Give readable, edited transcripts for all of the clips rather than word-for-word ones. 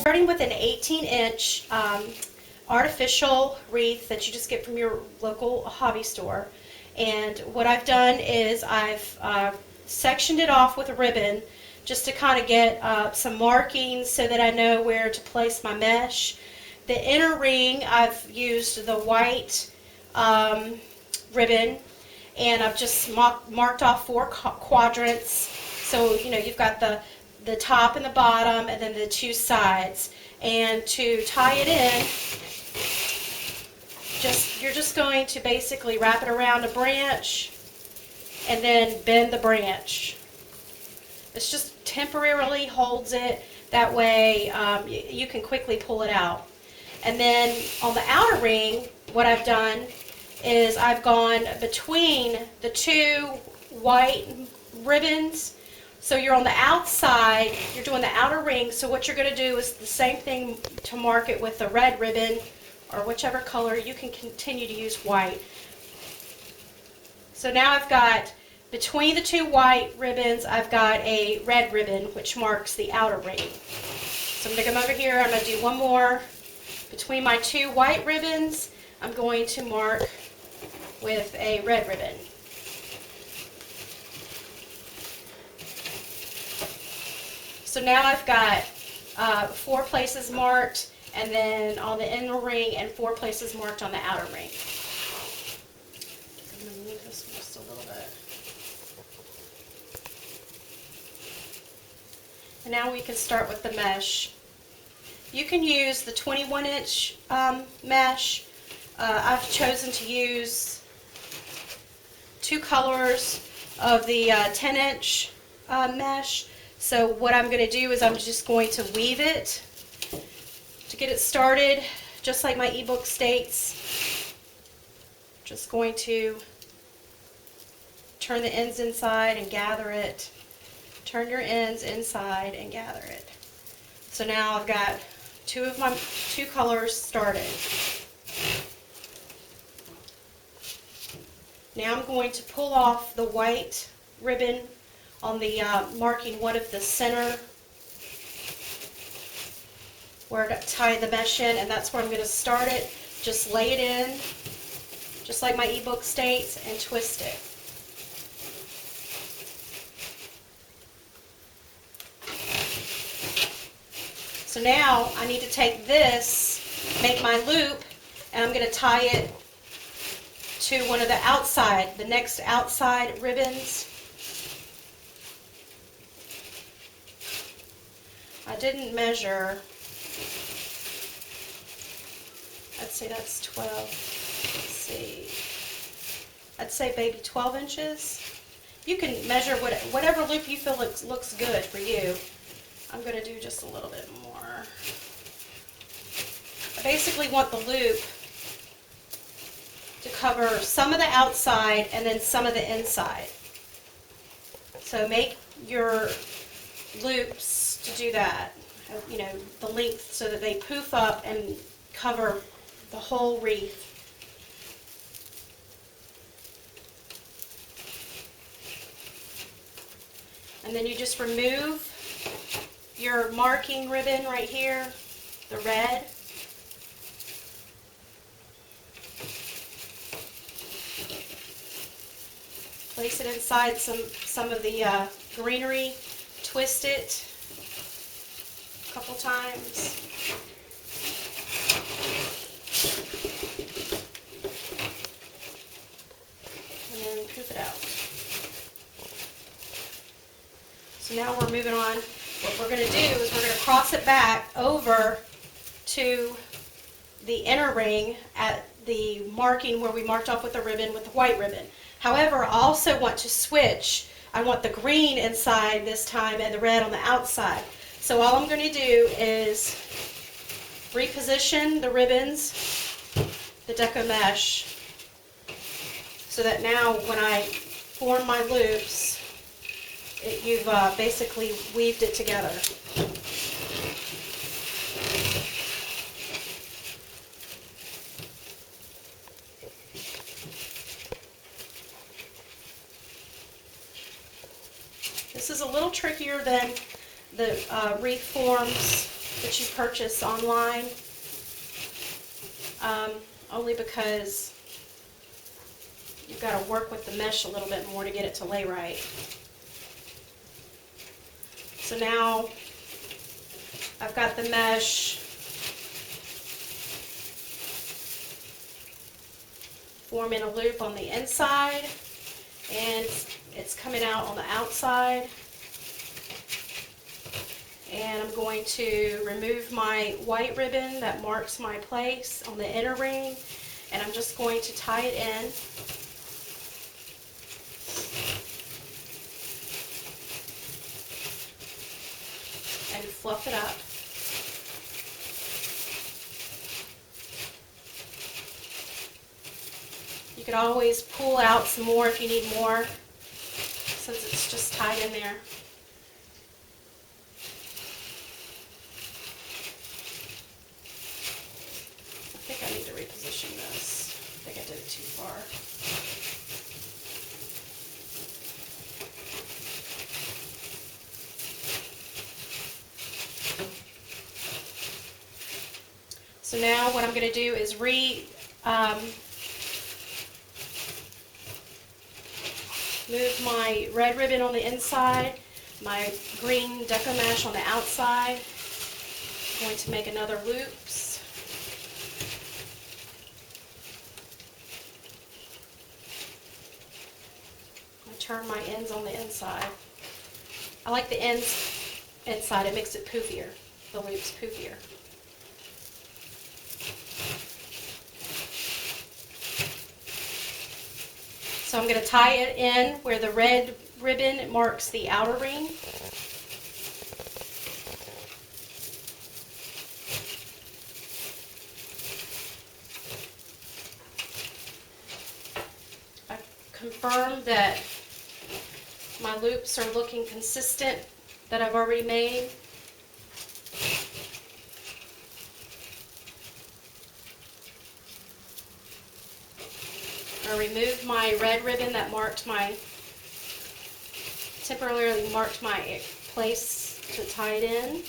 Starting with an 18-inch artificial wreath that you just get from your local hobby store. And what I've done is I've sectioned it off with a ribbon just to kind of get some markings so that I know where to place my mesh. The inner ring, I've used the white ribbon, and I've just marked off 4 quadrants. So, you know, you've got the top and the bottom, and then the 2 sides. And to tie it in, you're just going to basically wrap it around a branch and then bend the branch. This just temporarily holds it. That way you can quickly pull it out. And then on the outer ring, what I've done is I've gone between the 2 white ribbons. So you're on the outside, you're doing the outer ring, so what you're going to do is the same thing to mark it with the red ribbon, or whichever color. You can continue to use white. So now I've got, between the 2 white ribbons, I've got a red ribbon, which marks the outer ring. So I'm going to come over here, I'm going to do one more. Between my 2 white ribbons, I'm going to mark with a red ribbon. So now I've got 4 places marked, and then on the inner ring, and 4 places marked on the outer ring. I'm going to move this one just a little bit. And now we can start with the mesh. You can use the 21-inch mesh. I've chosen to use 2 colors of the 10-inch mesh. So what I'm going to do is I'm just going to weave it to get it started, just like my ebook states. Just going to turn the ends inside and gather it. Turn your ends inside and gather it. So now I've got 2 of my 2 colors started. Now I'm going to pull off the white ribbon on the marking one of the center where to tie the mesh in, and that's where I'm going to start it. Just lay it in, just like my ebook states, and twist it. So now I need to take this, make my loop, and I'm going to tie it to one of the next outside ribbons. I didn't measure. I'd say that's 12. Let's see. I'd say maybe 12 inches. You can measure whatever loop you feel looks good for you. I'm going to do just a little bit more. I basically want the loop to cover some of the outside and then some of the inside. So make your loops to do that, you know, the length, so that they poof up and cover the whole wreath. And then you just remove your marking ribbon right here, the red. Place it inside some of the greenery. Twist it a couple times. And then poof it out. So now we're moving on. What we're going to do is we're going to cross it back over to the inner ring at the marking where we marked off with the ribbon, with the white ribbon. However, I also want to switch. I want the green inside this time and the red on the outside. So all I'm going to do is reposition the ribbons, the Deco mesh, so that now when I form my loops, you've basically weaved it together. This is a little trickier than the wreath forms that you purchase online, only because you've got to work with the mesh a little bit more to get it to lay right. So now I've got the mesh forming a loop on the inside, and it's coming out on the outside. And I'm going to remove my white ribbon that marks my place on the inner ring, and I'm just going to tie it in. And fluff it up. You could always pull out some more if you need more, since it's just tied in there. I think I need to reposition this. I think I did it too far. So now what I'm going to do is move my red ribbon on the inside, my green Deco mesh on the outside. I'm going to make another loops. I turn my ends on the inside. I like the ends inside, it makes it poofier, the loops poofier. So I'm going to tie it in where the red ribbon marks the outer ring. I confirm that my loops are looking consistent that I've already made. I removed my red ribbon that temporarily marked my place to tie it in.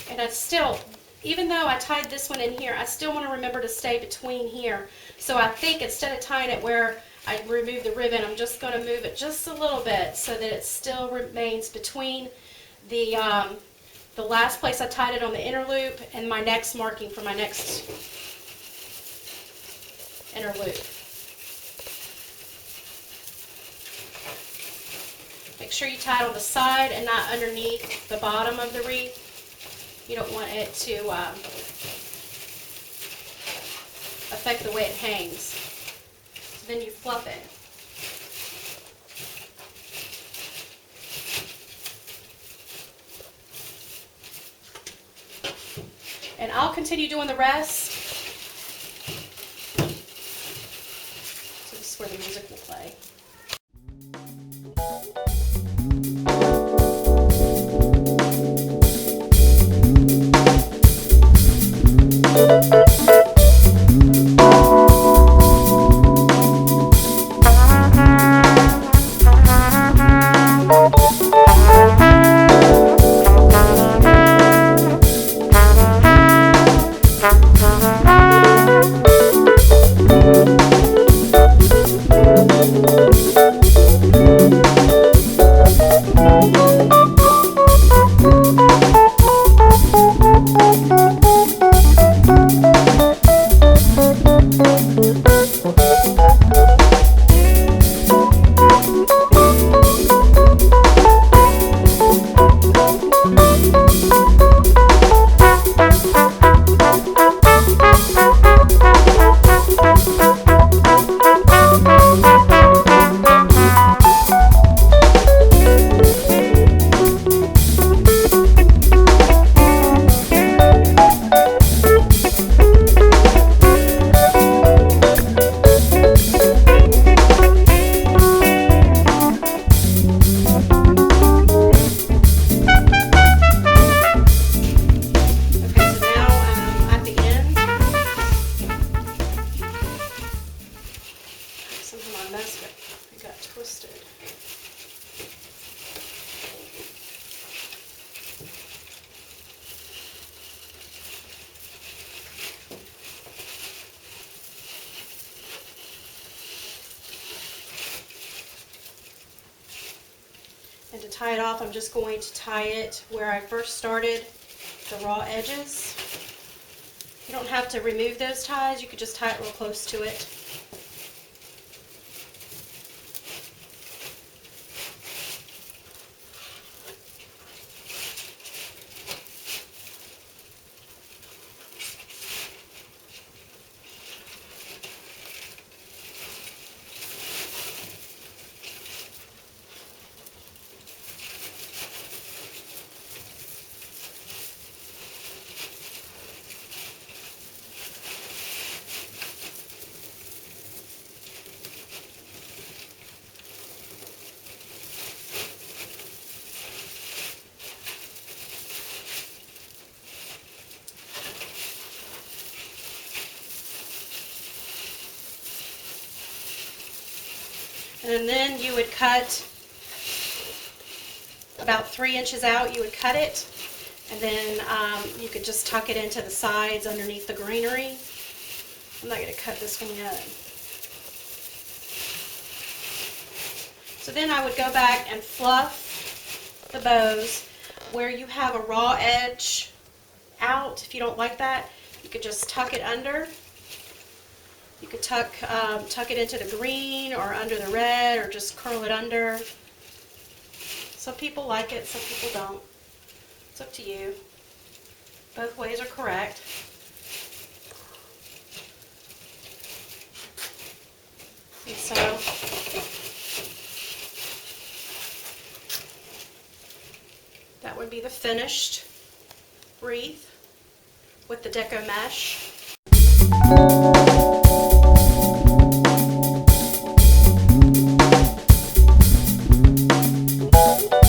And I still, even though I tied this one in here, I still want to remember to stay between here. So I think instead of tying it where I removed the ribbon, I'm just going to move it just a little bit so that it still remains between the last place I tied it on the inner loop and my next marking for my next inner loop. Make sure you tie it on the side and not underneath the bottom of the wreath. You don't want it to affect the way it hangs. So then you fluff it. And I'll continue doing the rest. So this is where the music will play. tie it off, I'm just going to tie it where I first started, the raw edges. You don't have to remove those ties, you could just tie it real close to it. And then you would cut about 3 inches out, you would cut it, and then you could just tuck it into the sides underneath the greenery. I'm not going to cut this one yet. So then I would go back and fluff the bows where you have a raw edge out. If you don't like that, you could just tuck it under. You could tuck it into the green or under the red, or just curl it under. Some people like it, some people don't. It's up to you. Both ways are correct. And so that would be the finished wreath with the Deco mesh.